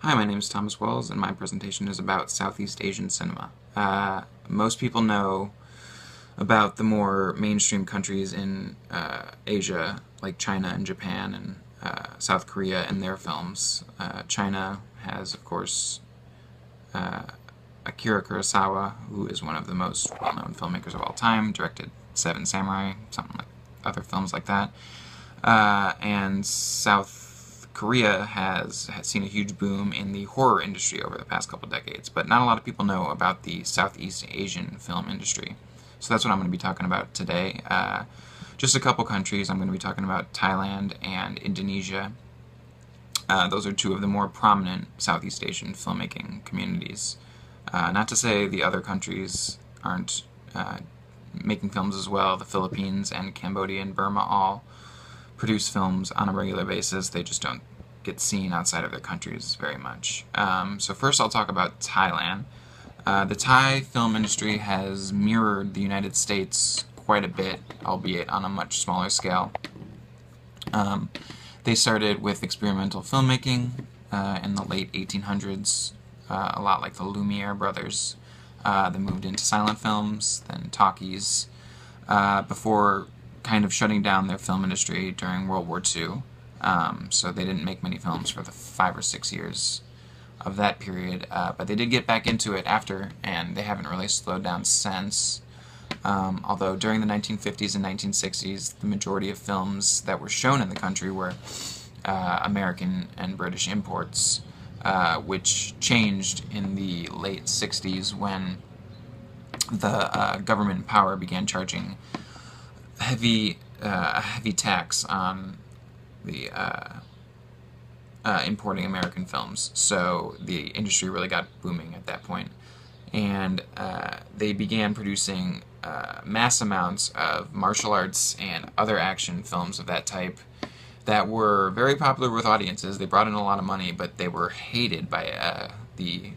Hi, my name is Thomas Wells, and my presentation is about Southeast Asian cinema. Most people know about the more mainstream countries in Asia, like China and Japan and South Korea, and their films. China has, of course, Akira Kurosawa, who is one of the most well-known filmmakers of all time, directed Seven Samurai, something like other films like that. And South Korea has seen a huge boom in the horror industry over the past couple decades, but not a lot of people know about the Southeast Asian film industry. So that's what I'm going to be talking about today. Just a couple countries. I'm going to be talking about Thailand and Indonesia. Those are two of the more prominent Southeast Asian filmmaking communities. Not to say the other countries aren't making films as well. The Philippines and Cambodia and Burma all produce films on a regular basis. They just don't get seen outside of their countries very much. So first I'll talk about Thailand. The Thai film industry has mirrored the United States quite a bit, albeit on a much smaller scale. They started with experimental filmmaking in the late 1800s, a lot like the Lumiere brothers. They moved into silent films, then talkies, before kind of shutting down their film industry during World War II. So they didn't make many films for the 5 or 6 years of that period, but they did get back into it after, and they haven't really slowed down since. Although during the 1950s and 1960s, the majority of films that were shown in the country were American and British imports, which changed in the late 60s when the government in power began charging heavy tax on the importing American films. So the industry really got booming at that point, and they began producing mass amounts of martial arts and other action films of that type that were very popular with audiences. They brought in a lot of money, but they were hated by the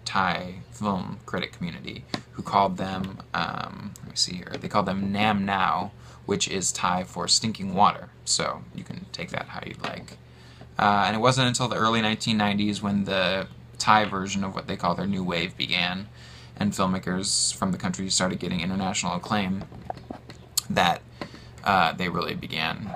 Thai film critic community, who called them, let me see here, they called them Nam Nao, which is Thai for stinking water. So you can take that how you'd like. And it wasn't until the early 1990s when the Thai version of what they call their new wave began, and filmmakers from the country started getting international acclaim, that they really began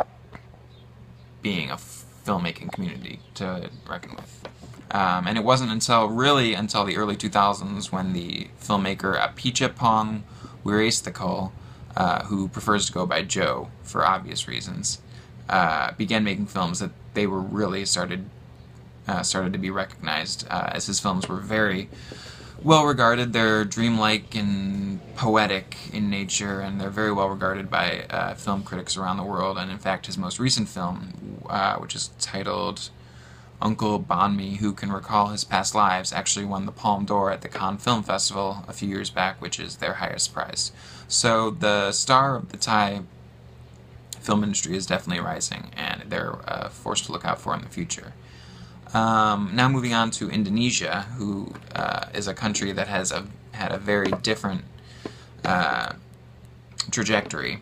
being a filmmaking community to reckon with. And it wasn't until the early 2000s when the filmmaker Apichatpong Weerasethakul, who prefers to go by Joe for obvious reasons, began making films that they were really started to be recognized, as his films were very well regarded. They're dreamlike and poetic in nature, and they're very well regarded by film critics around the world. And in fact, his most recent film, which is titled Uncle Banh Who Can Recall His Past Lives, actually won the Palme d'Or at the Cannes Film Festival a few years back, which is their highest prize. So the star of the Thai film industry is definitely rising, and they're a force to look out for in the future. Now moving on to Indonesia, who is a country that has had a very different trajectory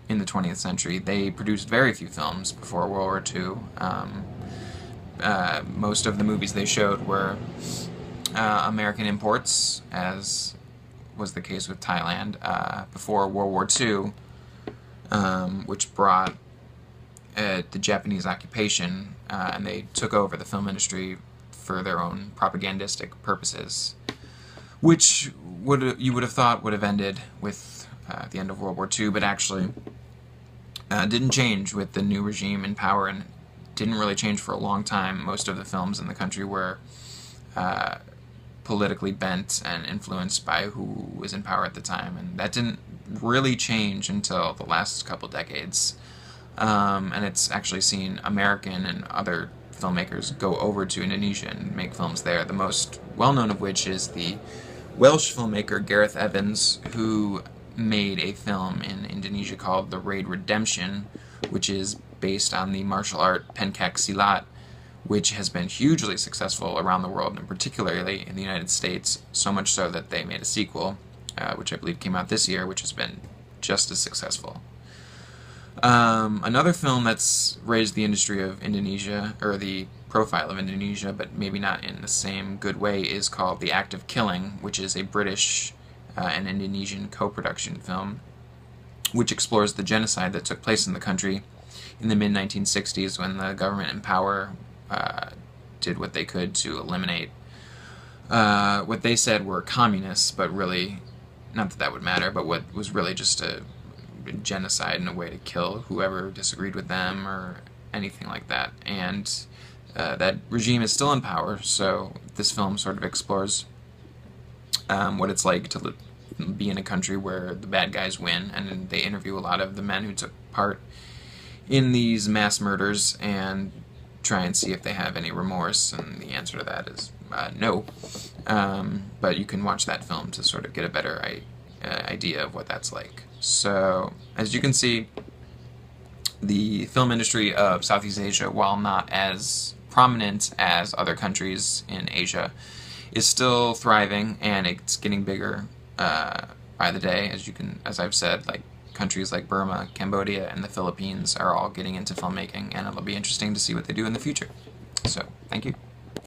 in the 20th century. They produced very few films before World War II. Most of the movies they showed were American imports, as was the case with Thailand before World War II, which brought the Japanese occupation, and they took over the film industry for their own propagandistic purposes, which you would have thought would have ended with the end of World War II, but actually didn't change with the new regime in power, and didn't really change for a long time. Most of the films in the country were politically bent and influenced by who was in power at the time, and that didn't really change until the last couple decades. And it's actually seen American and other filmmakers go over to Indonesia and make films there, the most well-known of which is the Welsh filmmaker Gareth Evans, who made a film in Indonesia called The Raid Redemption, which is based on the martial art Pencak Silat, which has been hugely successful around the world, and particularly in the United States, so much so that they made a sequel, which I believe came out this year, which has been just as successful. Another film that's raised the industry of Indonesia, or the profile of Indonesia, but maybe not in the same good way, is called The Act of Killing, which is a British and Indonesian co-production film, which explores the genocide that took place in the country in the mid-1960s when the government in power did what they could to eliminate what they said were communists, but really, not that that would matter, but what was really just a genocide and a way to kill whoever disagreed with them or anything like that. And that regime is still in power, so this film sort of explores what it's like to be in a country where the bad guys win, and they interview a lot of the men who took part in these mass murders and try and see if they have any remorse, and the answer to that is no. But you can watch that film to sort of get a better idea of what that's like. So, as you can see, the film industry of Southeast Asia, while not as prominent as other countries in Asia, is still thriving, and it's getting bigger by the day. As I've said, like countries like Burma, Cambodia, and the Philippines are all getting into filmmaking, and it'll be interesting to see what they do in the future. So, thank you.